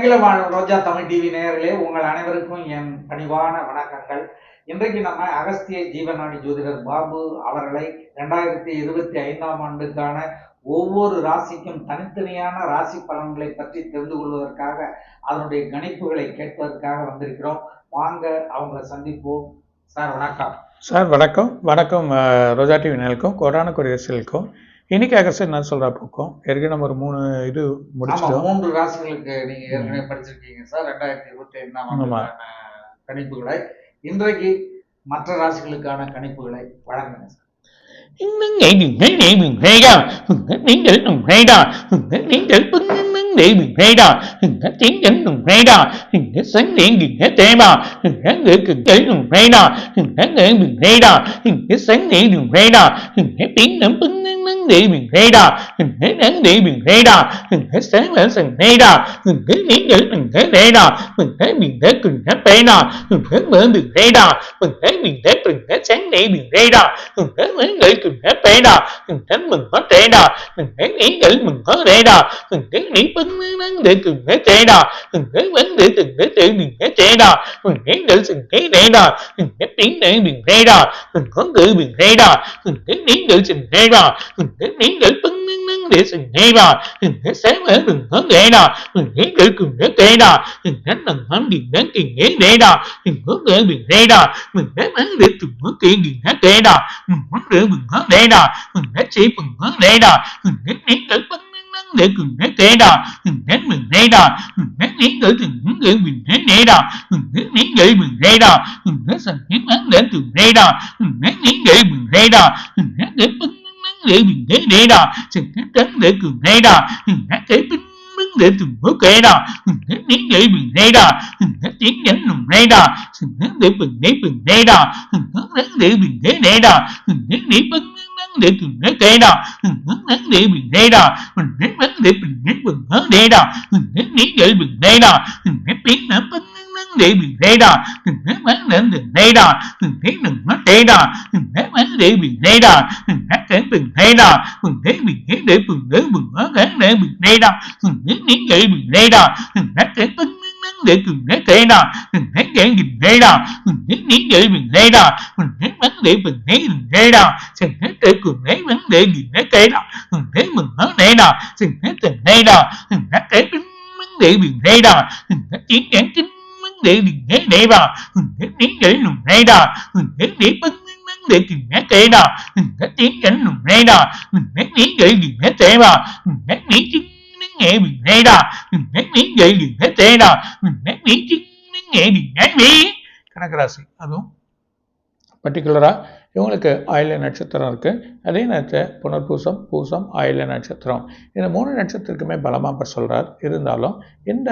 அகில ரோஜா தமிழ் டிவி நேயர்களே, உங்கள் அனைவருக்கும் என் பணிவான வணக்கங்கள். இன்றைக்கு நம்ம அகஸ்திய ஜீவநாடி ஜோதிடர் பாபு அவர்களை 2025ஆம் ஆண்டுக்கான ஒவ்வொரு ராசிக்கும் தனித்தனியான ராசி பலன்களை பற்றி தெரிந்து கொள்வதற்காக, அதனுடைய கணிப்புகளை கேட்பதற்காக வந்திருக்கிறோம். வாங்க அவங்களை சந்திப்போம். சார் வணக்கம். சார் வணக்கம். வணக்கம் ரோஜா டிவி நேயர்களுக்கும் கொரோனா கொரியர்களுக்கும். இன்னைக்கு அகஸ்ட் என்ன சொல்ற போக்கும் ஏற்கனவே நம்ம ஒரு 3 இது முடிச்சிட்டோம். 3 ராசிகளுக்கு நீங்க ஏற்கனவே படிச்சிருக்கீங்க சார் 2025ஆம் ஆண்டுக்கான கணிப்புகளை. இன்றைக்கு மற்ற ராசிகளுக்கான கணிப்புகளை வழங்குங்க sir. để mình gây đà mình để mình gây đà mình thấy sáng lên sừng gây đà mình thấy miếng chữ mình thấy gây đà mình thấy mình thấy cùng hết gây đà mình thấy mở mình gây đà mình thấy mình thấy cùng hết sáng để mình gây đà mình thấy mấy người cùng hết gây đà mình thấy mình có gây đà mình thấy miếng chữ mình có gây đà mình thấy miếng bánh để cùng hết gây đà mình thấy bánh để từng hết tự mình hết gây đà mình thấy tự sừng thấy gây đà mình thấy miếng để mình gây đà mình có tự mình gây đà mình thấy miếng tự sừng gây đà mình thấy miếng để bưng để sừng ngay đà mình thấy sáng ở đừng có gây đà mình thấy để cùng để gây đà mình thấy đừng hám điện đến kỳ ghế để đà mình có để mình gây đà mình thấy bán để cùng có kỳ điện hết gây đà mình muốn để mình có để đà mình thấy chỉ bằng có để đà mình thấy miếng để bưng để cùng để gây đà mình thấy mình gây đà mình thấy miếng để từng muốn để mình thấy gây đà mình thấy miếng để mình gây đà mình thấy sừng miếng bán để cùng gây đà mình thấy miếng để mình gây đà mình thấy để bưng để mình để đà sừng cái trắng để cùng để đà mình thấy cái bính để từng bước kệ đà mình thấy miếng để mình để đà mình thấy tiếng nhẫn nồng để đà sừng để mình để đà mình thấy để mình để đà mình thấy để bưng để cùng để kệ đà mình thấy để mình để đà mình thấy để mình để đà mình thấy miếng để mình để đà mình thấy tiếng nó bưng để mình để đà mình thấy bán để mình để đà mình thấy đừng mất để đà mình thấy bán để mình để đà mình thấy cái mình để đà mình thấy mình để mình ở cái để mình để đà mình thấy miếng để mình để đà mình thấy cái bưng để cùng để kệ đà mình thấy cái mình để đà mình thấy miếng để mình để đà mình thấy bán để mình để đà mình thấy cái cùng để bán để mình để kệ đà mình thấy mình ở để đà mình thấy tình để đà mình thấy cái bưng để mình để đà mình thấy tiếng nhẫn chính để mình để vào mình thấy miếng để lùng để đà mình thấy để bưng để cùng để kệ đà mình thấy tiếng nhẫn lùng để đà mình thấy miếng để mình để vào mình thấy miếng chính nghệ mình để đà mình thấy miếng để mình để đà mình thấy miếng chính nghệ mình để கனகராசி அதுவும் பர்டிகுலராக இவங்களுக்கு ஆயில்ய நட்சத்திரம் இருக்குது. அதே நேரத்தில் புனர்பூசம் பூசம் ஆயில்ய நட்சத்திரம் இந்த 3 நட்சத்திரத்துக்குமே பலமாக இப்போ சொல்கிறார். இருந்தாலும் இந்த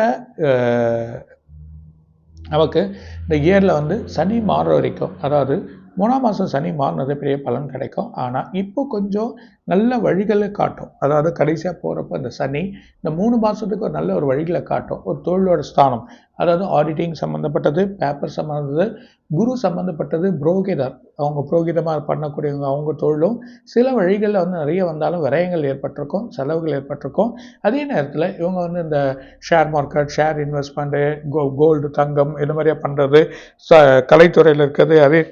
நமக்கு இந்த இயரில் வந்து சனி மாறுற வரைக்கும், அதாவது 3ஆம் மாதம் சனி மாறினது பெரிய பலன் கிடைக்கும். ஆனால் இப்போ கொஞ்சம் நல்ல வழிகளை காட்டும். அதாவது கடைசியாக போகிறப்ப இந்த சனி இந்த 3 மாதத்துக்கு ஒரு நல்ல ஒரு வழிகளை காட்டும். ஒரு தொழிலோட ஸ்தானம், அதாவது ஆடிட்டிங் சம்மந்தப்பட்டது, பேப்பர் சம்மந்தப்பட்டது, குரு சம்மந்தப்பட்டது, புரோகிதர் அவங்க புரோகிதமாக பண்ணக்கூடியவங்க அவங்க தொழிலும் சில வழிகளில் வந்து நிறைய வந்தாலும் விரயங்கள் ஏற்பட்டிருக்கும், செலவுகள் ஏற்பட்டிருக்கும். அதே நேரத்தில் இவங்க வந்து இந்த share market, share investment, gold தங்கம் இது மாதிரியாக பண்ணுறது, கலைத்துறையில் இருக்கிறது, அதே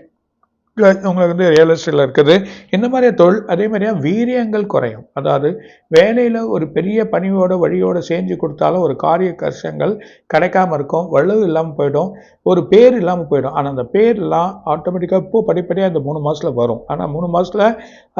உங்களுக்கு வந்து ரியல் எஸ்டேட்டில் இருக்குது, இந்த மாதிரியே தொழில். அதே மாதிரியா வீரியங்கள் குறையும். அதாவது வேலையில் ஒரு பெரிய பணியோட வழியோடு செஞ்சு கொடுத்தாலும் ஒரு காரிய கஷ்டங்கள் கிடைக்காம இருக்கும், வலு இல்லாமல் போயிடும், ஒரு பேர் இல்லாமல் போயிடும். ஆனால் அந்த பேர்லாம் ஆட்டோமேட்டிக்காக இப்போ படிப்படியாக இந்த 3 மாதத்தில் வரும். ஆனால் 3 மாதத்தில்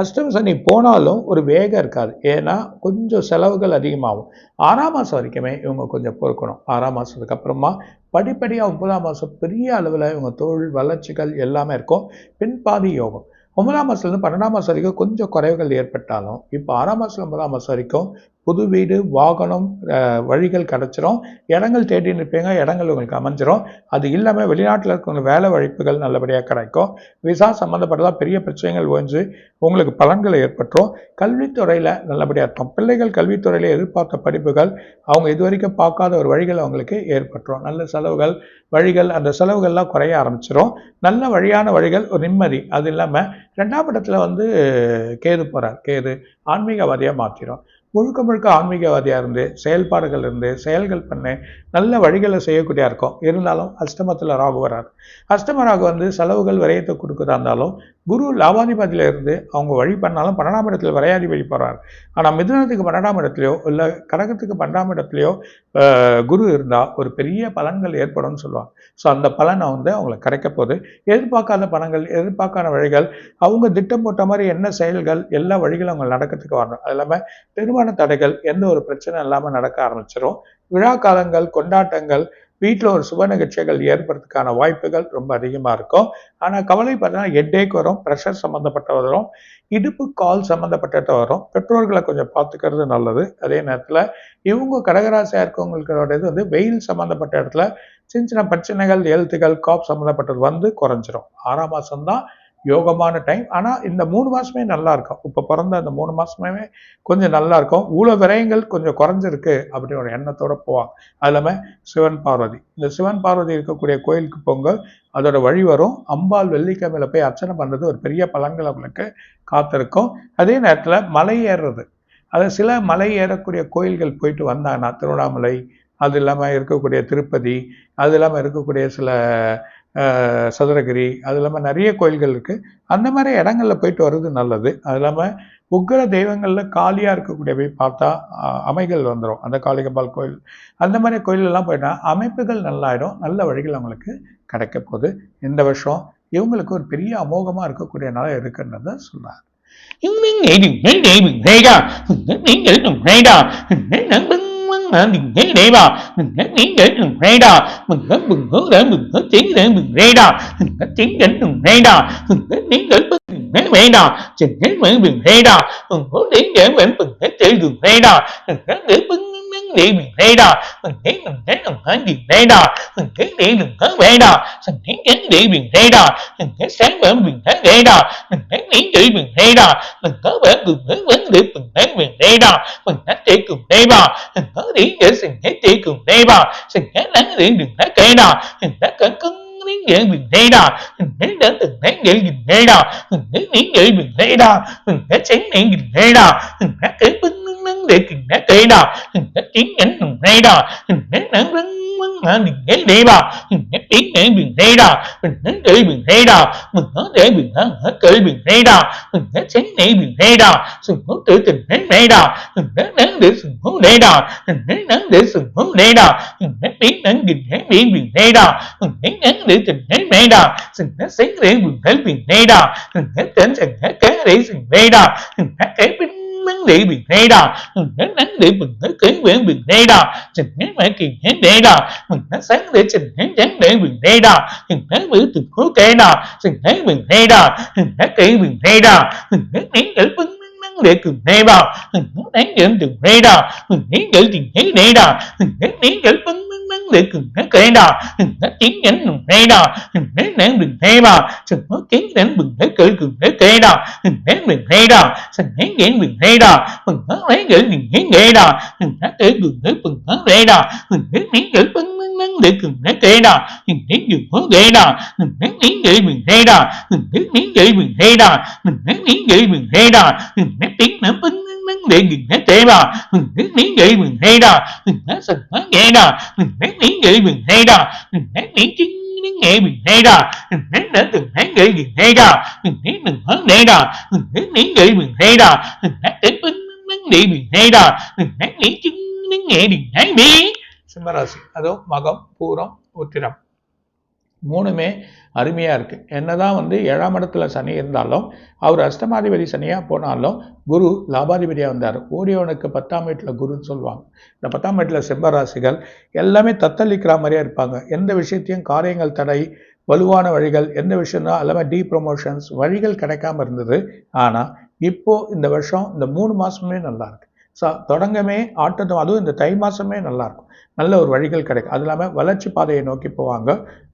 அஷ்டம சனி போனாலும் ஒரு வேகம் இருக்காது. ஏன்னா கொஞ்சம் செலவுகள் அதிகமாகும். 6ஆம் மாதம் வரைக்குமே இவங்க கொஞ்சம் பொறுக்கணும். 6ஆம் மாதத்துக்கு அப்புறமா படிப்படியாக 9ஆம் மாதம் பெரிய அளவில் இவங்க தொழில் வளர்ச்சிகள் எல்லாமே இருக்கும். பின்பாதி யோகம் 9ஆம் மாதத்துலேருந்து 12ஆம் மாதம் வரைக்கும் கொஞ்சம் குறைவுகள் ஏற்பட்டாலும் இப்போ 6ஆம் மாதத்துல 9ஆம் மாதம் வரைக்கும் புது வீடு, வாகனம், வழிகள் கிடச்சிரும். இடங்கள் தேடி நிற்பீங்க, இடங்கள் உங்களுக்கு அமைஞ்சிரும். அது இல்லாமல் வெளிநாட்டில் இருக்கிற வேலை வாய்ப்புகள் நல்லபடியாக கிடைக்கும். விசா சம்மந்தப்பட்டதாக பெரிய பிரச்சனைகள் ஓய்ஞ்சு உங்களுக்கு பலன்களை ஏற்பட்டுரும். கல்வித்துறையில் நல்லபடியாக இருக்கும். பிள்ளைகள் கல்வித்துறையில் எதிர்பார்த்த படிப்புகள் அவங்க இது வரைக்கும் பார்க்காத ஒரு வழிகள் அவங்களுக்கு ஏற்பட்டுரும். நல்ல செலவுகள் வழிகள், அந்த செலவுகள்லாம் குறைய ஆரம்பிச்சிடும். நல்ல வழியான வழிகள், ஒரு நிம்மதி. அது இல்லாமல் 2ஆம் இடத்துல வந்து கேது போகிறார். கேது ஆன்மீகவாதியாக மாற்றிடும். முழுக்க முழுக்க ஆன்மீகவாதியாக இருந்து செயல்பாடுகள் இருந்து செயல்கள் பண்ண நல்ல வழிகளை செய்யக்கூடியா இருக்கும். இருந்தாலும் அஷ்டமத்தில் ராகு வராது. அஷ்டம ராகு வந்து செலவுகள் விரயத்தை கொடுக்குறதா இருந்தாலும் குரு லாபாதிபதியில இருந்து அவங்க வழி பண்ணாலும் 12ஆம் இடத்துல விரையாதிபதி போகிறார். ஆனால் மிதுனத்துக்கு 12ஆம் இடத்துலையோ இல்லை கடகத்துக்கு 12ஆம் இடத்துலையோ குரு இருந்தால் ஒரு பெரிய பலன்கள் ஏற்படும்னு சொல்லுவாங்க. ஸோ அந்த பலனை வந்து அவங்களை கிடைக்க போகுது. எதிர்பார்க்காத பலன்கள், எதிர்பார்க்காத வழிகள், அவங்க திட்டம் போட்ட மாதிரி என்ன செயல்கள், எல்லா வழிகளும் அவங்க நடக்கிறதுக்கு வரணும். அது இல்லாமல் திருமண தடைகள் எந்த ஒரு பிரச்சனை இல்லாமல் நடக்க ஆரம்பிச்சிடும். விழா காலங்கள், கொண்டாட்டங்கள், வீட்டில் ஒரு சுப நிகழ்ச்சிகள் ஏற்படுறதுக்கான வாய்ப்புகள் ரொம்ப அதிகமாக இருக்கும். ஆனால் கவலை பார்த்தீங்கன்னா ஹெட்டேக் வரும், ப்ரெஷர் சம்மந்தப்பட்ட வரும், இடுப்பு கால் சம்மந்தப்பட்ட வரும். பெற்றோர்களை கொஞ்சம் பார்த்துக்கிறது நல்லது. அதே நேரத்தில் இவங்க கடகராசியாக இருக்கவங்களுடைய இது வந்து வெயில் சம்மந்தப்பட்ட இடத்துல சின்ன சின்ன பிரச்சனைகள், ஹெல்த்துகள், காப் சம்மந்தப்பட்டது வந்து குறைஞ்சிரும். 6ஆம் மாதம்தான் யோகமான டைம். ஆனால் இந்த 3 மாதமே நல்லா இருக்கும். இப்போ பிறந்த அந்த 3 மாதமே கொஞ்சம் நல்லா இருக்கும். ஊழ விரயங்கள் கொஞ்சம் குறைஞ்சிருக்கு அப்படின்னு ஒரு எண்ணத்தோடு போவாங்க. அது இல்லாமல் சிவன் பார்வதி, இந்த சிவன் பார்வதி இருக்கக்கூடிய கோயிலுக்கு போங்க, அதோட வழி வரும். அம்பாள் வெள்ளிக்கிழமையில போய் அர்ச்சனை பண்ணுறது ஒரு பெரிய பலன்கள் அவங்களுக்கு காத்திருக்கும். அதே நேரத்தில் மலை ஏறுறது, அது சில மலை ஏறக்கூடிய கோயில்கள் போயிட்டு வந்தாங்கன்னா திருவண்ணாமலை, அது இல்லாமல் இருக்கக்கூடிய திருப்பதி, அது இல்லாமல் இருக்கக்கூடிய சில சதுரகிரி, அது இல்லாமல் நிறைய கோயில்கள் இருக்குது. அந்த மாதிரி இடங்களில் போயிட்டு வர்றது நல்லது. அது இல்லாமல் உக்கிர தெய்வங்களில் காலியாக இருக்கக்கூடிய போய் பார்த்தா அமைகள் வந்துடும். அந்த காளிகம்பாள் கோயில், அந்த மாதிரி கோயிலெல்லாம் போயிட்டா அமைப்புகள் நல்லாயிடும். நல்ல வழிகள் அவங்களுக்கு கிடைக்க போகுது. இந்த வருஷம் இவங்களுக்கு ஒரு பெரிய அமோகமாக இருக்கக்கூடிய நிலை இருக்குன்றத சொல்கிறார். Để bị thế đà mình nắng để mình thấy kế quen mình thế đà trình thấy mẹ kỳ thế đê đà mình thấy sáng để trình thấy trắng để mình thế đà mình thấy bữa từ khối kê đà trình thấy mình thế đà mình thấy kỹ mình thế đà mình thấy nén để phấn nắng để cùng thế vào mình thấy nén để từng thế đà mình thấy để trình thấy đê đà mình thấy nén để phấn nắng để cùng thế kê đà mình thấy chiến nhánh mình thế đà mình thấy nén mình thế vào trình thấy kiến đến mình thấy kỹ cùng thế kê đà mình thấy mình thế đà trình thấy nhãn mình thế đà mình thấy lấy gửi mình thấy ghê đà mình thấy kỹ cùng thế mình thấy ghê đà mình thấy nén gửi phấn nắng để cùng thế kê đà mình thấy dùng phố ghê đà mình thấy nén gửi mình thế đà mình thấy nén gửi mình thế đà mình thấy nén gửi mình thế đà mình thấy tiếng ném phấn nắng để mình thấy tê đà mình thấy nén gửi mình thế đà mình thấy sừng hóa ghê đà mình thấy nén gửi mình thế đà mình thấy nén chính nén nghệ mình thế đà mình thấy đã từng thấy gửi mình thế đà mình thấy đừng hóa ghê đà mình thấy nén gửi mình thế đà mình thấy tiếng phấn nắng để mình thế đà mình thấy nén chính nén nghệ mình thấy biết சிம்மராசி, அதுவும் மகம், பூரம், உத்திரம் மூணுமே அருமையாக இருக்குது. என்னதான் வந்து 7ஆம் இடத்துல சனி இருந்தாலும் அவர் அஷ்டமாதிபதி சனியாக போனாலும் குரு லாபாதிபதியாக வந்தார். ஓடியவனுக்கு 10ஆம் வீட்டில் குருன்னு சொல்லுவாங்க. இந்த 10ஆம் வீட்டில் சிம்மராசிகள் எல்லாமே தத்தளிக்கிற மாதிரியே இருப்பாங்க. எந்த விஷயத்தையும் காரியங்கள் தடை, வலுவான வழிகள், எந்த விஷயம்னா எல்லாமே டீ ப்ரொமோஷன்ஸ் வழிகள் கிடைக்காம இருந்தது. ஆனால் இப்போது இந்த வருஷம் இந்த 3 மாதமே நல்லாயிருக்கு. தொடங்கமே ஆட்டத்தம், அதுவும் இந்த தை மாதமே நல்லாயிருக்கும். நல்ல ஒரு வழிகள் கிடைக்கும். அது இல்லாமல் வளர்ச்சி பாதையை நோக்கி போவாங்க.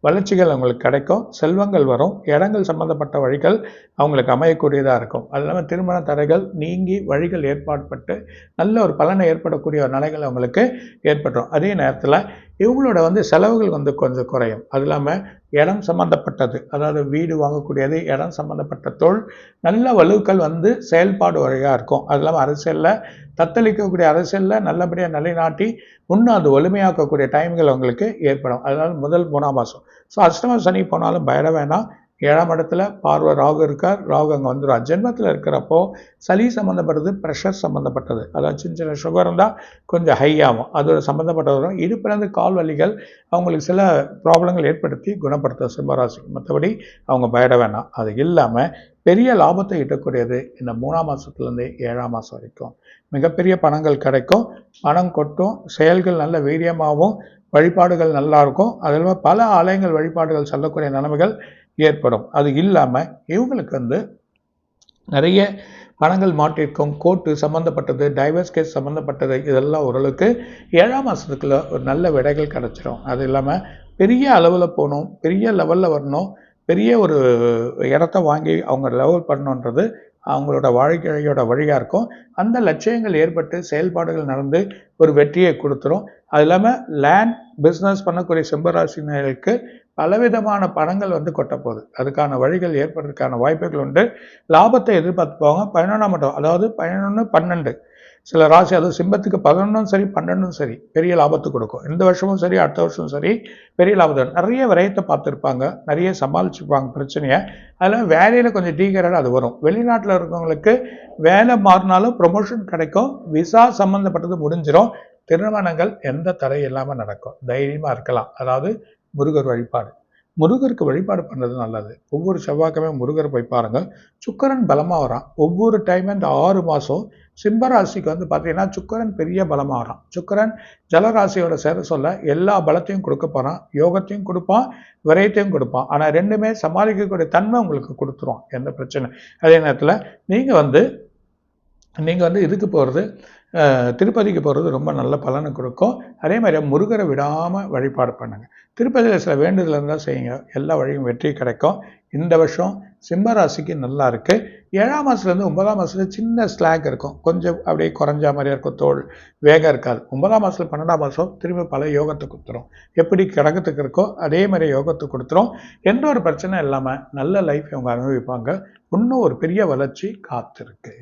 வளர்ச்சிகள் அவங்களுக்கு கிடைக்கும், செல்வங்கள் வரும், இடங்கள் சம்பந்தப்பட்ட வழிகள் அவங்களுக்கு அமையக்கூடியதாக இருக்கும். அது இல்லாமல் திருமண தடைகள் நீங்கி வழிகள் ஏற்பாடுபட்டு நல்ல ஒரு பலனை ஏற்படக்கூடிய ஒரு நிலைகள் அவங்களுக்கு ஏற்பட்டுரும். அதே நேரத்தில் இவங்களோட செலவுகள் கொஞ்சம் குறையும். அது இல்லாமல் இடம் சம்பந்தப்பட்டது, அதாவது வீடு வாங்கக்கூடியது, இடம் சம்பந்தப்பட்ட தொழில் நல்ல வலுக்கள் செயல்பாடு வழியாக இருக்கும். அது இல்லாமல் அரசியலில் தத்தளிக்கக்கூடிய அரசியலில் நல்லபடியாக நிலைநாட்டி இன்னும் அது வலிமையாக்கக்கூடிய டைம்கள் அவங்களுக்கு ஏற்படும். அதனால் முதல் 3ஆம் மாதம். ஸோ அஷ்டம சனி போனாலும் பயட வேணாம். 7ஆம் இடத்துல பார்வை ராகு இருக்கார். ராகு அங்கே வந்துடும். ஜென்மத்தில் இருக்கிறப்போ சளி சம்மந்தப்பட்டது, ப்ரெஷர் சம்மந்தப்பட்டது, அதாவது சின்ன சின்ன சுகர் இருந்தால் கொஞ்சம் ஹை ஆகும், அதோட சம்மந்தப்பட்டது வரும். இடுப்பிலேருந்து கால் வலிகள் அவங்களுக்கு சில ப்ராப்ளங்கள் ஏற்படுத்தி குணப்படுத்தும் சிம்மராசி. மற்றபடி அவங்க பயட வேணாம். அது இல்லாமல் பெரிய லாபத்தை ஈட்டக்கூடியது இந்த 3ஆம் மாதத்துலேருந்து 7ஆம் மாதம் வரைக்கும். மிகப்பெரிய பணங்கள் கிடைக்கும், பணம் கொட்டும், செயல்கள் நல்ல வீரியமாகவும், வழிபாடுகள் நல்லா இருக்கும். அதில் பல ஆலயங்கள் வழிபாடுகள் செல்லக்கூடிய நிலைமைகள் ஏற்படும். அது இல்லாமல் இவங்களுக்கு நிறைய பணங்கள் மாட்டிருக்கும், கோர்ட்டு சம்மந்தப்பட்டது, டைவர்ஸ் கேஸ் சம்மந்தப்பட்டது, இதெல்லாம் ஓரளவுக்கு 7ஆம் மாதத்துக்குள்ள ஒரு நல்ல விடைகள் கிடச்சிரும். அது இல்லாமல் பெரிய அளவில் போகணும், பெரிய லெவலில் வரணும், பெரிய ஒரு இடத்த வாங்கி அவங்க லெவல் பண்ணணுன்றது அவங்களோட வாழ்க்கையோட வழியாக இருக்கும். அந்த லட்சியங்கள் ஏற்பட்டு செயல்பாடுகள் நடந்து ஒரு வெற்றியை கொடுத்துரும். அது இல்லாமல் லேண்ட் பிஸ்னஸ் பண்ணக்கூடிய சிம்மராசினர்களுக்கு பலவிதமான பணங்கள் கொட்டப்போகுது. அதுக்கான வழிகள் ஏற்படுறதுக்கான வாய்ப்புகள் உண்டு. லாபத்தை எதிர்பார்த்து போவாங்க. 11ஆம் இடம், அதாவது 11, 12 சில ராசி, அது சிம்மத்துக்கு 11ம் சரி 12ம் சரி பெரிய லாபத்தை கொடுக்கும். இந்த வருஷமும் சரி அடுத்த வருஷமும் சரி பெரிய லாபத்தை, நிறைய விரயத்தை பார்த்துருப்பாங்க, நிறைய சமாளிச்சுப்பாங்க பிரச்சனையை. அதில் வேலையில் கொஞ்சம் டீகரடாக அது வரும். வெளிநாட்டில் இருக்கவங்களுக்கு வேலை மாறினாலும் ப்ரொமோஷன் கிடைக்கும், விசா சம்மந்தப்பட்டது முடிஞ்சிடும், திருமணங்கள் எந்த தடை இல்லாமல் நடக்கும். தைரியமாக இருக்கலாம். அதாவது முருகர் வழிபாடு, முருகருக்கு வழிபாடு பண்ணுறது நல்லது. ஒவ்வொரு செவ்வாய்க்கிழமை முருகர் போய் பாருங்கள். சுக்கரன் பலமாக வரான். ஒவ்வொரு டைமும் இந்த 6 மாதம் சிம்மராசிக்கு பார்த்தீங்கன்னா சுக்கரன் பெரிய பலமாக வரான். சுக்கரன் ஜலராசியோட சேர சொல்ல எல்லா பலத்தையும் கொடுக்க போகிறான், யோகத்தையும் கொடுப்பான், விரயத்தையும் கொடுப்பான். ஆனால் ரெண்டுமே சமாளிக்கக்கூடிய தன்மை உங்களுக்கு கொடுத்துருவான், எந்த பிரச்சனை. அதே நேரத்தில் நீங்கள் இதுக்கு போகிறது, திருப்பதிக்கு போகிறது ரொம்ப நல்ல பலனை கொடுக்கும். அதே மாதிரி முருகரை விடாமல் வழிபாடு பண்ணுங்கள். திருப்பதியில் சில வேண்டுதல் இருந்தால் செய்யுங்க, எல்லா வழியும் வெற்றி கிடைக்கும். இந்த வருஷம் சிம்ம ராசிக்கு நல்லா இருக்குது. 7ஆம் மாதத்துலேருந்து 9ஆம் மாதத்தில் சின்ன ஸ்லாக் இருக்கும், கொஞ்சம் அப்படியே குறைஞ்ச மாதிரியா இருக்கும், தோல் வேகம் இருக்காது. 9ஆம் மாதத்தில் 12ஆம் மாதம் திரும்ப பல யோகத்தை கொடுத்துரும். எப்படி கிடக்கத்துக்கு இருக்கோ அதே மாதிரி யோகத்தை கொடுத்துரும். எந்த ஒரு பிரச்சனை இல்லாமல் நல்ல லைஃப் அவங்க அனுபவிப்பாங்க. இன்னும் ஒரு பெரிய வளர்ச்சி காத்திருக்கு.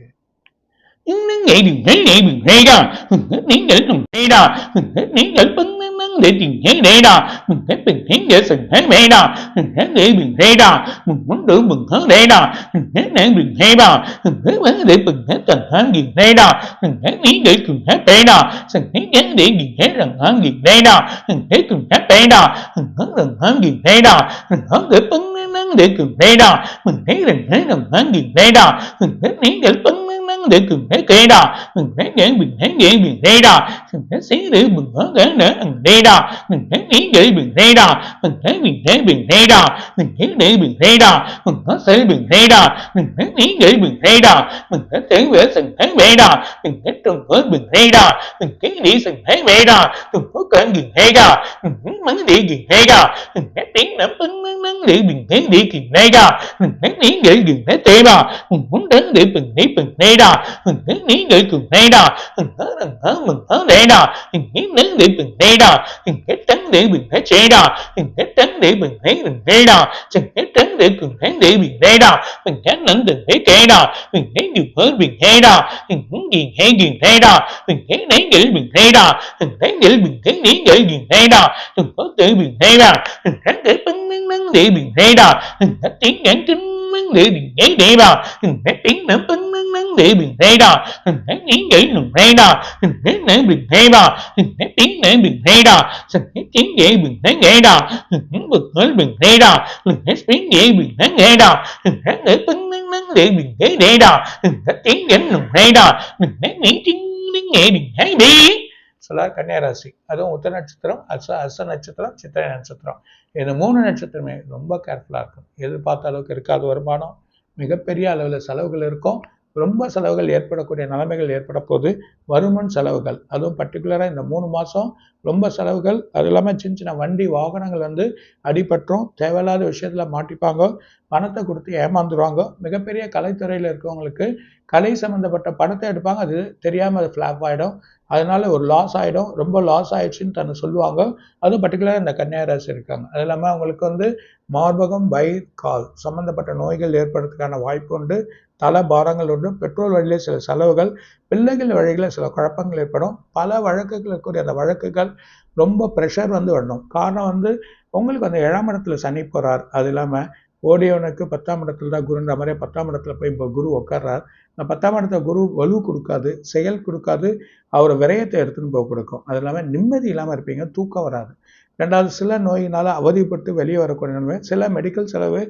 கன்னியாராசி, அதுவும் உத்தர நட்சத்திரம், அஸ்த நட்சத்திரம், சித்திரை நட்சத்திரம், இந்த 3 நட்சத்திரமே ரொம்ப கேர்ஃபுல்லாக இருக்கும். எதிர்பார்த்த அளவுக்கு இருக்காத வருமானம், மிகப்பெரிய அளவில் செலவுகள் இருக்கும். ரொம்ப செலவுகள் ஏற்படக்கூடிய நிலைமைகள் ஏற்பட போது வருமுன் செலவுகள், அதுவும் பர்டிகுலராக இந்த 3 மாதம் ரொம்ப செலவுகள். அது இல்லாமல் சின்ன சின்ன வண்டி வாகனங்கள் வந்து அடிபற்றும், தேவையில்லாத விஷயத்தில் மாட்டிப்பாங்க, பணத்தை கொடுத்து ஏமாந்துருவாங்க. மிகப்பெரிய கலைத்துறையில் இருக்கவங்களுக்கு கலை சம்மந்தப்பட்ட படத்தை எடுப்பாங்க, அது தெரியாமல் அது ஃப்ளாப் ஆகிடும், அதனால ஒரு லாஸ் ஆகிடும், ரொம்ப லாஸ் ஆயிடுச்சுன்னு தன்னை சொல்லுவாங்க. அதுவும் பர்டிகுலராக இந்த கன்னியாராசி இருக்காங்க. அது இல்லாமல் அவங்களுக்கு வந்து மார்பகம், வயிறு, கால் சம்மந்தப்பட்ட நோய்கள் ஏற்படுறதுக்கான வாய்ப்பு உண்டு. தல பாரங்கள் உண்டு. பெட்ரோல் வழியிலே சில செலவுகள், பிள்ளைகள் வழியில் சில குழப்பங்கள் ஏற்படும். பல வழக்குகள் இருக்கக்கூடிய அந்த வழக்குகள் ரொம்ப ப்ரெஷர் வந்து வரணும். காரணம் வந்து உங்களுக்கு அந்த 7ஆம் இடத்துல சனி போகிறார். அது இல்லாமல் ஓடியவனுக்கு 10ஆம் இடத்துல தான் குருன்ற மாதிரி 10ஆம் இடத்துல போய் இப்போ குரு உட்கார்றார். இந்த 10ஆம் இடத்துல குரு வலு கொடுக்காது, செயல் கொடுக்காது, அவர் விரயத்தை எடுத்துன்னு போக கொடுக்கும். அது இல்லாமல் நிம்மதி இல்லாமல் இருப்பீங்க, தூக்கம் வராது. ரெண்டாவது, சில நோயினால் அவதிப்பட்டு வெளியே வரக்கூடிய நிலைமை, சில மெடிக்கல் செலவு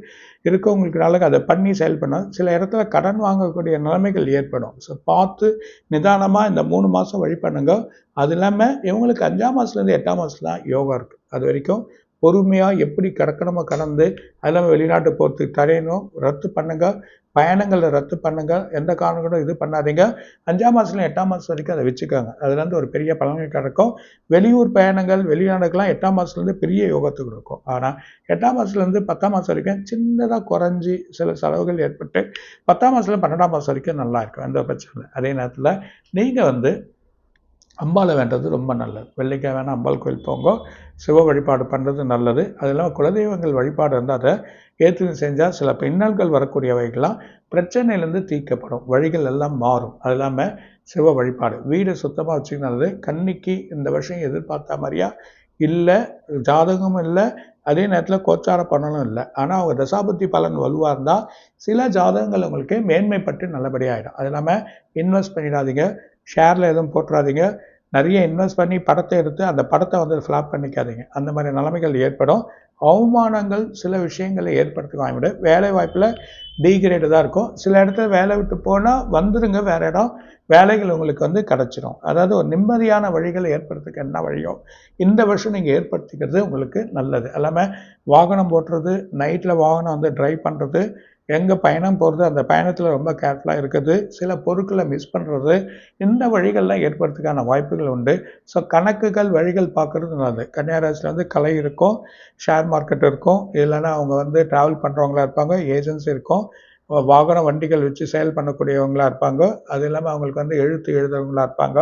இருக்கவங்களுக்குனால அதை பண்ணி செயல் பண்ணால் சில இடத்துல கடன் வாங்கக்கூடிய நிலைமைகள் ஏற்படும். ஸோ பார்த்து நிதானமாக இந்த 3 மாதம் வழி பண்ணுங்க. அது இல்லாமல் இவங்களுக்கு 5ஆம் மாதத்துலேருந்து 8ஆம் மாதத்துல தான் யோகா இருக்குது. அது வரைக்கும் பொறுமையாக எப்படி கடக்கணுமோ கடந்து, அது இல்லாமல் வெளிநாட்டு போகிறதுக்கு தரையணும் ரத்து பண்ணுங்க, பயணங்களை ரத்து பண்ணுங்க, எந்த காரணம் கூட இது பண்ணாதீங்க. 5ஆம் மாதத்துல 8ஆம் மாதம் வரைக்கும் அதை வச்சுக்காங்க, அதுலேருந்து ஒரு பெரிய பலன்கள் கிடைக்கும். வெளியூர் பயணங்கள், வெளிநாடுகள்லாம் 8ஆம் மாதத்துலேருந்து பெரிய யோகத்துக்கு இருக்கும். ஆனால் 8ஆம் மாதத்துலேருந்து 10ஆம் மாதம் வரைக்கும் சின்னதாக குறைஞ்சி சில செலவுகள் ஏற்பட்டு 10ஆம் மாதத்துல 12ஆம் மாதம் வரைக்கும் நல்லா இருக்கும், எந்த பிரச்சனை இல்லை. அதே நேரத்தில் நீங்கள் வந்து அம்பாளை வேண்டது ரொம்ப நல்லது. வெள்ளிக்கிழமை அம்பாள் கோயில் போங்க, சிவ வழிபாடு பண்ணுறது நல்லது. அது இல்லாமல் குலதெய்வங்கள் வழிபாடு இருந்தால் அதை ஏற்று செஞ்சால் சில பின்னல்கள் வரக்கூடியவைகள்லாம் பிரச்சனையிலேருந்து தீர்க்கப்படும், வழிகள் எல்லாம் மாறும். அது இல்லாமல் சிவ வழிபாடு, வீடு சுத்தமாக வச்சுக்க நல்லது. கன்னிக்கு இந்த வருஷம் எதிர்பார்த்த மாதிரியா இல்லை, ஜாதகமும் இல்லை, அதே நேரத்தில் கோச்சார பலனும் இல்லை. ஆனால் அவங்க தசாபுத்தி பலன் வலுவாக இருந்தால் சில ஜாதகங்கள் உங்களுக்கு மேன்மைப்பட்டு நல்லபடியாக ஆகிடும். அது இல்லாமல் இன்வெஸ்ட் பண்ணிடாதீங்க, ஷேரில் எதுவும் போட்டுறாதீங்க, நிறைய இன்வெஸ்ட் பண்ணி படத்தை எடுத்து அந்த படத்தை வந்து ஃப்ளாப் பண்ணிக்காதீங்க, அந்த மாதிரி நிலைமைகள் ஏற்படும். அவமானங்கள் சில விஷயங்களை ஏற்படுத்தி வாங்கிவிடு. வேலை வாய்ப்பில் டீக்ரேடு தான் இருக்கும். சில இடத்துல வேலை விட்டு போனால் வந்துடுங்க, வேறு இடம் வேலைகள் உங்களுக்கு வந்து கிடச்சிடும். அதாவது ஒரு நிம்மதியான வழிகளை ஏற்படுறதுக்கு என்ன வழியோ இந்த வருஷம் நீங்கள் ஏற்படுத்திக்கிறது உங்களுக்கு நல்லது. எல்லாமே வாகனம் ஓட்டுறது, நைட்டில் வாகனம் வந்து ட்ரைவ் பண்ணுறது, எங்கே பயணம் போகிறது, அந்த பயணத்தில் ரொம்ப கேர்ஃபுல்லாக இருக்குது, சில பொருட்களை மிஸ் பண்ணுறது, இந்த வழிகள்லாம் ஏற்படுறதுக்கான வாய்ப்புகள் உண்டு. ஸோ கணக்குகள் வழிகள் பார்க்குறது நல்லது. கன்னியாராசியில் வந்து கலை இருக்கும், ஷேர் மார்க்கெட் இருக்கும், இல்லைன்னா அவங்க வந்து ட்ராவல் பண்ணுறவங்களா இருப்பாங்க, ஏஜென்சி இருக்கும், வாகன வண்டிகள் வச்சு செயல் பண்ணக்கூடியவங்களாக இருப்பாங்க. அது இல்லாமல் அவங்களுக்கு வந்து எழுத்து எழுதுறவங்களாக இருப்பாங்க,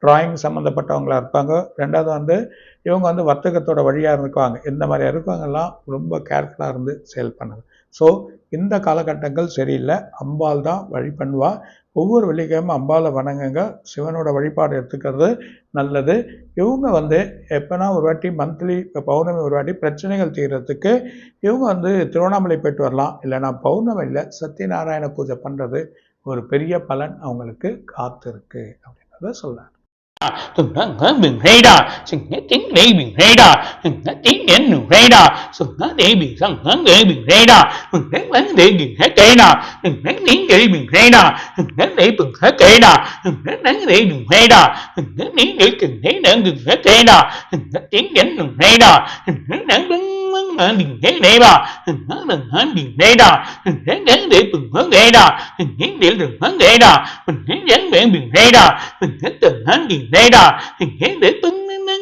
ட்ராயிங் சம்மந்தப்பட்டவங்களாக இருப்பாங்க. ரெண்டாவது வந்து இவங்க வந்து வர்த்தகத்தோட வழியாக இருந்துக்குவாங்க. இந்த மாதிரி இருக்கவங்கெல்லாம் ரொம்ப கேர்ஃபுல்லாக இருந்து செயல் பண்ணுங்க. ஸோ இந்த காலகட்டங்கள் சரியில்லை, அம்பாள் தான் வழி பண்ணுவா. ஒவ்வொரு வெள்ளிக்கிழமை அம்பாளை வணங்குங்க, சிவனோட வழிபாடு எடுத்துக்கிறது நல்லது. இவங்க வந்து எப்போனா ஒரு வாட்டி மந்த்லி, இப்போ பௌர்ணமி ஒரு வாட்டி பிரச்சனைகள் தீர்றதுக்கு இவங்க வந்து திருவண்ணாமலை போயிட்டு வரலாம். இல்லைனா பௌர்ணமியில் சத்யநாராயண பூஜை பண்ணுறது ஒரு பெரிய பலன் அவங்களுக்கு காத்திருக்கு அப்படின்றத சொல்கிறார். Bình Reda, xin nghe tiếng lệ Bình Reda, nghe tiếng đến nụ Reda, xin nghe để Bình Sang nghe để Bình Reda, nghe vấn đề Bình Hết Reda, nghe tiếng để Bình Reda, nghe để Bình Hết Reda, nghe tiếng để Bình Reda, nghe tiếng để Bình Thế Đảng Bình Hết Reda, nghe tiếng đến nụ Reda, nghe tiếng đến Bình Thế Reda, nghe đừng hán Bình Reda, nghe đến để Bình Hết Reda, nghe để Bình Hết Reda, nghe đến để Bình Reda, nghe từng hán Bình Reda, nghe để Bình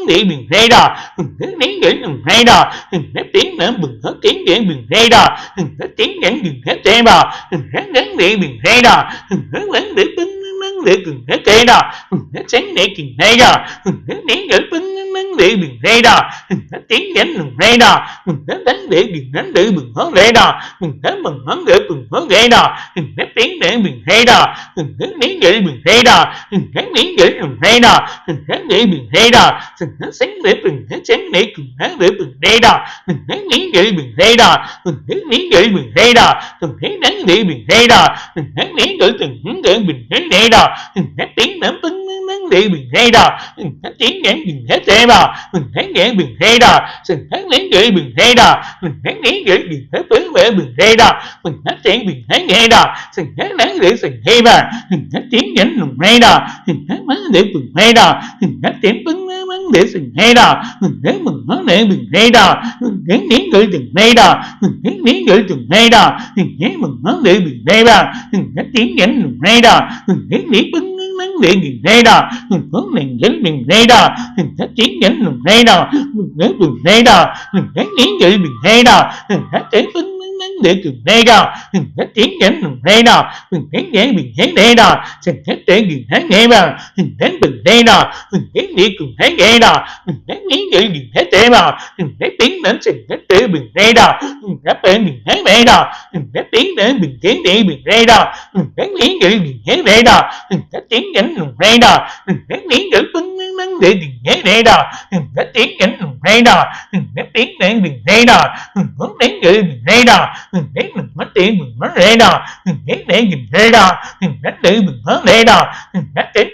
để Bình Reda, nghe để Bình Reda, nghe tiếng để Bình Hết tiếng để Bình Reda, nghe tiếng để Bình Hết Reda, nghe để Bình Reda, nghe vấn để Bình để Bình Hết Reda, nghe sáng để Bình Reda, nghe để Bình để Bình Reda, nghe tiếng đến Bình Reda, nghe đánh để Bình đánh để Bình Hết Reda, nghe Bình Hết để Bình Hết Reda, nghe tiếng để Bình Reda, nghe tiếng để Bình Reda, nghe tiếng để Bình Reda, nghe để Bình Reda, nghe sáng để Bình Hết sáng để Bình Hết để Bình Reda, nghe tiếng để Bình Reda, nghe tiếng để Bình Reda, nghe đánh để Bình Reda, nghe tiếng để Bình để Bình Hết Reda, nghe tiếng để Bình để Bình Reda, nghe tiếng để Bình Hết Reda, nghe để Bình Reda, nghe tiếng để Bình Reda, nghe tiếng để Bình Hết Bình Reda, nghe tiếng Bình Hết Reda, nghe đánh để Bình Reda, nghe tiếng để Bình Reda, nghe để Bình Reda, nghe tiếng Bình để sừng hay đà để mừng nó để bình hay đà để nén gửi từng hay đà để nén gửi từng hay đà để mừng nó để bình hay đà để tiếng nhánh từng hay đà để nén bưng nắng để bình hay đà hướng nền đến bình hay đà để tiếng nhánh từng hay đà để bình hay đà để nén gửi bình hay đà để tiếng bưng nắng để từng hay đà để tiếng nhánh từng hay đà để nhảy bình hay đà sẽ để bình hay đà để bình hay đà để đi cùng thấy ghê đà để nghĩ nghĩ bình thấy tệ mà để tiến đến sự để bình hay đà để bên bình thấy mẹ đà để tiến đến bình tiến đi bình hay đà để nghĩ nghĩ bình thấy mẹ đà để tiến đến bình hay đà để nghĩ nghĩ bưng nắng để bình thấy mẹ đà để tiến đến bình hay đà để tiến đến bình hay đà hướng đến nghĩ bình hay đà để mình mất tiền mình mất hay đà để bình hay đà để bình mất hay đà để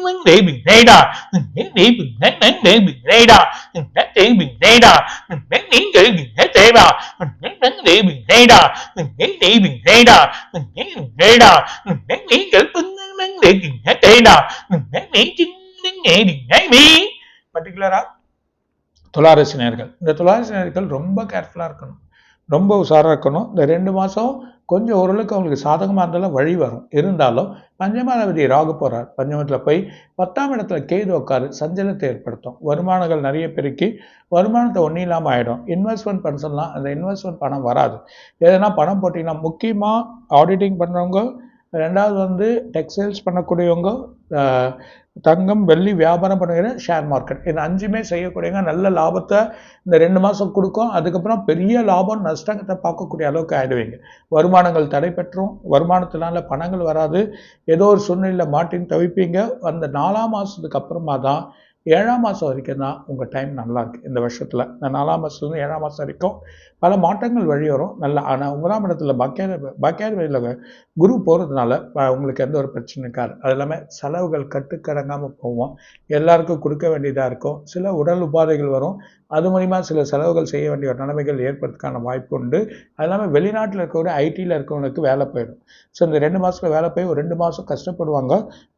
vấn đề bình hay đà để bình nén nén để bình hay đà để bình hay đà nén nén để bình hay tệ đà nén nén để bình hay đà nén để bình hay đà nén bình hay đà nén nén để bưng nén để bình hay tệ đà nén nén chính nén nhẹ bình hay bi பர்டிகுலரா துளாராசி நேயர்கள், இந்த துளாராசி நேயர்கள் ரொம்ப கேர்ஃபுல்லாக இருக்கணும், ரொம்ப உஷாராக இருக்கணும். இந்த 2 மாதம் கொஞ்சம் ஓரளவுக்கு அவங்களுக்கு சாதகமாக இருந்தாலும் வழி வரும். இருந்தாலும் பஞ்சமாதிபதி ராகு போகிறார், பஞ்சமத்தில் போய் 10ஆம் இடத்துல கேது உட்காரு சஞ்சலத்தை ஏற்படுத்தும். வருமானங்கள் நிறைய பெருக்கி வருமானத்தை ஒன்றும் இல்லாமல் ஆகிடும். இன்வெஸ்ட்மெண்ட் பண்ண சொல்லலாம், அந்த இன்வெஸ்ட்மெண்ட் பணம் வராது. எதனா பணம் போட்டிங்கன்னா முக்கியமாக ஆடிட்டிங் பண்ணுறவங்க, 2வது டெக்ஸ்டைல்ஸ் பண்ணக்கூடியவங்க, தங்கம் வெள்ளி வியாபாரம் பண்ணுகிற ஷேர் மார்க்கெட், இது 5மே செய்யக்கூடியவங்க நல்ல லாபத்தை இந்த 2 மாதம் கொடுக்கும். அதுக்கப்புறம் பெரிய லாபம் நஷ்டத்தை பார்க்கக்கூடிய அளவுக்கு ஆகிடுவீங்க. வருமானங்கள் தடைபெற்றும், வருமானத்தினால பணங்கள் வராது, ஏதோ ஒரு சூழ்நிலையில் மாட்டின்னு தவிப்பீங்க. அந்த 4ஆம் மாதத்துக்கு அப்புறமா தான் 7ஆம் மாதம் வரைக்கும் தான் உங்கள் டைம் நல்லாயிருக்கு. இந்த வருஷத்தில் இந்த 4ஆம் மாதத்துலேருந்து 7ஆம் மாதம் வரைக்கும் பல மாற்றங்கள் வழி வரும். நல்லா, ஆனால் 9ஆம் இடத்துல பாக்கியாதிபதியில் குரு போகிறதுனால உங்களுக்கு எந்த ஒரு பிரச்சனை இருக்காது. அது இல்லாமல் செலவுகள் கட்டுக்கடங்காமல் போவோம், எல்லாருக்கும் கொடுக்க வேண்டியதாக இருக்கும். சில உடல் உபாதைகள் வரும், அது மூலிமா சில செலவுகள் செய்ய வேண்டிய நிலைமைகள் ஏற்படுறதுக்கான வாய்ப்பு உண்டு. அது இல்லாமல் வெளிநாட்டில் இருக்கக்கூடிய ஐடியில் இருக்கவங்களுக்கு வேலை போயிடும். ஸோ இந்த 2 மாதத்தில் வேலை போய் ஒரு 2 மாதம் கஷ்டப்படுவாங்க.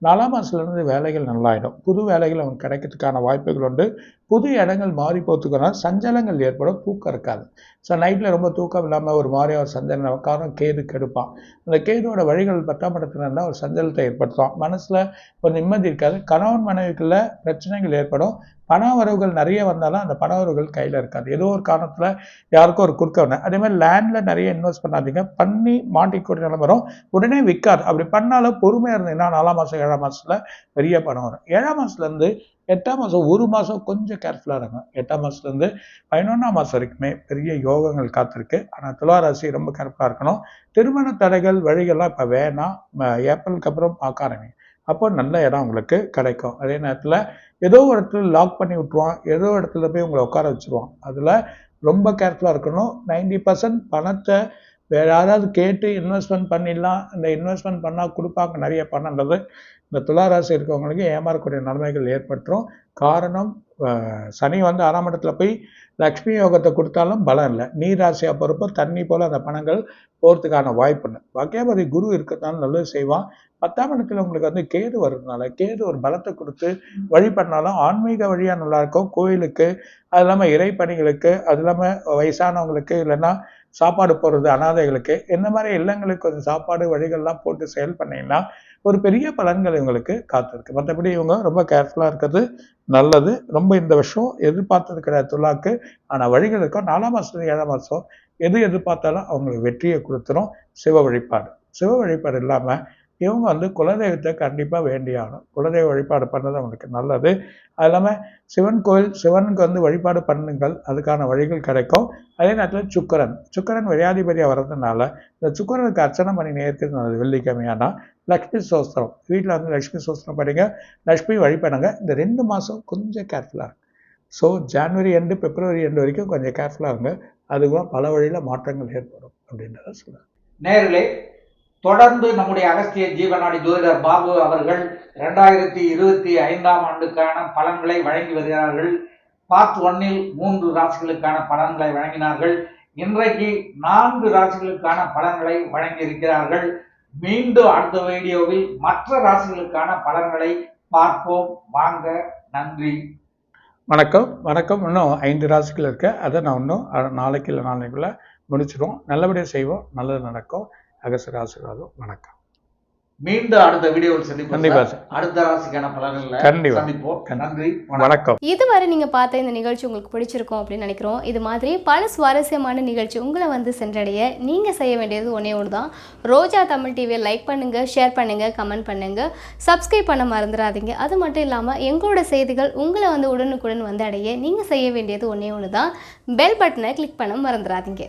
4ஆம் மாதத்துலேருந்து வேலைகள் நல்லாயிடும், புது வேலைகள் அவங்க கிடைக்கிறதுக்கான வாய்ப்புகள் உண்டு. புது இடங்கள் மாறி போகிறதுக்கான சஞ்சலங்கள் ஏற்படும், தூக்கம் இருக்காது. ஸோ நைட்டில் ரொம்ப தூக்கம் இல்லாமல் ஒரு மாதிரியாக ஒரு சஞ்சலம், காரணம் கேது கெடுப்பான். அந்த கேதுவோட வழிகள் 10ஆம் இடத்துல இருந்தால் ஒரு சஞ்சலத்தை ஏற்படுத்தும், மனசில் ஒரு நிம்மதி இருக்காது. கணவன் மனைவிக்குள்ள பிரச்சனைகள் ஏற்படும். பண வரவுகள் நிறைய வந்தாலும் அந்த பண வரவுகள் கையில் இருக்காது, ஏதோ ஒரு காரணத்தில் யாருக்கும் ஒரு குறுக்க வேணும். அதே மாதிரி லேண்டில் நிறைய இன்வெஸ்ட் பண்ணாதீங்க, பண்ணி மாட்டிக்கூடிய நிலைமை வரும், உடனே விற்காது. அப்படி பண்ணாலும் பொறுமையாக இருந்தீங்கன்னா 4ஆம் மாதம் 7ஆம் மாதத்தில் பெரிய பணம் வரும். 7ஆம் மாதத்துலேருந்து 8ஆம் மாதம் ஒரு மாதம் கொஞ்சம் கேர்ஃபுல்லாக இருங்க. 8ஆம் மாதத்துலேருந்து 11ஆம் மாதம் வரைக்குமே பெரிய யோகங்கள் காத்திருக்கு. ஆனால் துளாராசி ரொம்ப கேர்ஃபுல்லாக இருக்கணும். திருமண தடைகள் வழிகள்லாம் இப்போ வேணாம், ஏப்ரலுக்கு அப்புறம் பார்க்க ஆரம்பிங்க, அப்போ நல்ல இடம் உங்களுக்கு கிடைக்கும். அதே நேரத்தில் ஏதோ ஒரு இடத்துல லாக் பண்ணி விட்டுருவான், ஏதோ இடத்துல போய் உங்களை உட்கார வச்சுருவான், அதில் ரொம்ப கேர்ஃபுல்லாக இருக்கணும். 90% பணத்தை வேறு யாராவது கேட்டு இன்வெஸ்ட்மெண்ட் பண்ணிடலாம், இந்த இன்வெஸ்ட்மெண்ட் பண்ணால் கொடுப்பாங்க நிறைய பணம்ன்றது இந்த துளாராசி இருக்கவங்களுக்கு ஏமாறக்கூடிய நிலைமைகள் ஏற்பட்டுரும். காரணம், சனி 6ஆம் இடத்துல போய் லக்ஷ்மி யோகத்தை கொடுத்தாலும் பலம் இல்லை. நீர் ராசியாக பொறுப்போ தண்ணி போல் அந்த பணங்கள் போகிறதுக்கான வாய்ப்பு இல்லை. பாக்கியாபதி குரு இருக்கிறதுனால நல்லது செய்வான். 10ஆம் இடத்துல உங்களுக்கு கேது வர்றதுனால கேது ஒரு பலத்தை கொடுத்து வழி பண்ணாலும் ஆன்மீக வழியாக நல்லாயிருக்கும். கோயிலுக்கு, அது இல்லாமல் இறைப்பணிகளுக்கு, அது இல்லாமல் வயசானவங்களுக்கு, இல்லைன்னா சாப்பாடு போடுறது அனாதைகளுக்கு, இந்த மாதிரி இல்லங்களுக்கு கொஞ்சம் சாப்பாடு வழிகள்லாம் போட்டு செயல் பண்ணிங்கன்னா ஒரு பெரிய பலன்கள் இவங்களுக்கு காத்திருக்கு. மற்றபடி இவங்க ரொம்ப கேர்ஃபுல்லாக இருக்கிறது நல்லது. ரொம்ப இந்த வருஷம் எதிர்பார்த்தது கிடையாது துலாக்கு, ஆனால் வழிகள் இருக்கும். 4ஆம் மாதத்துல 7ஆம் மாதம் எது எதிர்பார்த்தாலும் அவங்களுக்கு வெற்றியை கொடுத்துரும். சிவ வழிபாடு இல்லாமல் இவங்க குலதெய்வத்தை கண்டிப்பாக வேண்டியாகணும். குலதெய்வ வழிபாடு பண்ணுறது அவங்களுக்கு நல்லது. அது இல்லாமல் சிவன் கோயில், சிவனுக்கு வழிபாடு பண்ணுங்கள், அதுக்கான வழிகள் கிடைக்கும். அதே நேரத்தில் சுக்கரன் விரையாதிபதியாக வர்றதுனால இந்த சுக்கரனுக்கு அர்ச்சனை பண்ணி நேர்க்கிறது நல்லது. வெள்ளிக்கிழமையானா லக்ஷ்மி சோஸ்திரம், வீட்டில் லக்ஷ்மி சோஸ்திரம் படிங்க, லக்ஷ்மி வழிபடுங்க. இந்த 2 மாதம் கொஞ்சம் கேர்ஃபுல்லாக இருங்க. ஸோ ஜனவரி எண்டு பிப்ரவரி எண்டு வரைக்கும் கொஞ்சம் கேர்ஃபுல்லாக இருங்க, அதுக்கப்புறம் பல வழியில் மாற்றங்கள் ஏற்படும் அப்படின்றத சொல்லுங்கள். நேயர்களே, தொடர்ந்து நம்முடைய அகஸ்திய ஜீவநாடி ஜோதிடர் பாபு அவர்கள் 2025ஆம் ஆண்டுக்கான பலன்களை வழங்கி வருகிறார்கள். பார்ட் 1ல் 3 ராசிகளுக்கான பலன்களை வழங்கினார்கள். இன்றைக்கு 4 ராசிகளுக்கான பலன்களை வழங்கி இருக்கிறார்கள். மீண்டும் அடுத்த வீடியோவில் மற்ற ராசிகளுக்கான பலன்களை பார்ப்போம். வாங்க. நன்றி. வணக்கம் வணக்கம். இன்னும் 5 ராசிகள் இருக்கு. அதை நான் இன்னும் நாளைக்கு இல்லை நாளைக்குள்ள முடிச்சிடுவோம். நல்லபடியாக செய்வோம். நல்லது நடக்கும். அகஸ்தியர் ஆசீர்வாதம். வணக்கம். மீண்டும் அடுத்த வீடியோவில் சந்திப்போம் கண்டிப்பா சார். அடுத்த ராசிக்கான பலன்களை கண்டிப்பா. சந்திப்போம். நன்றி, வணக்கம். இதுவரை நீங்கள் பார்த்த இந்த நிகழ்ச்சி உங்களுக்கு பிடிச்சிருக்கும் அப்படின்னு நினைக்கிறோம். இது மாதிரி பல சுவாரஸ்யமான நிகழ்ச்சி உங்களை வந்து சென்றடைய நீங்கள் செய்ய வேண்டியது ஒன்று தான். ரோஜா தமிழ் டிவியை லைக் பண்ணுங்கள், ஷேர் பண்ணுங்கள், கமெண்ட் பண்ணுங்கள், சப்ஸ்கிரைப் பண்ண மறந்துடாதீங்க. அது மட்டும் இல்லாமல் எங்களோட செய்திகள் உங்களை வந்து உடனுக்குடன் வந்து அடைய நீங்கள் செய்ய வேண்டியது ஒன்று தான். பெல் பட்டனை கிளிக் பண்ண மறந்துடாதீங்க.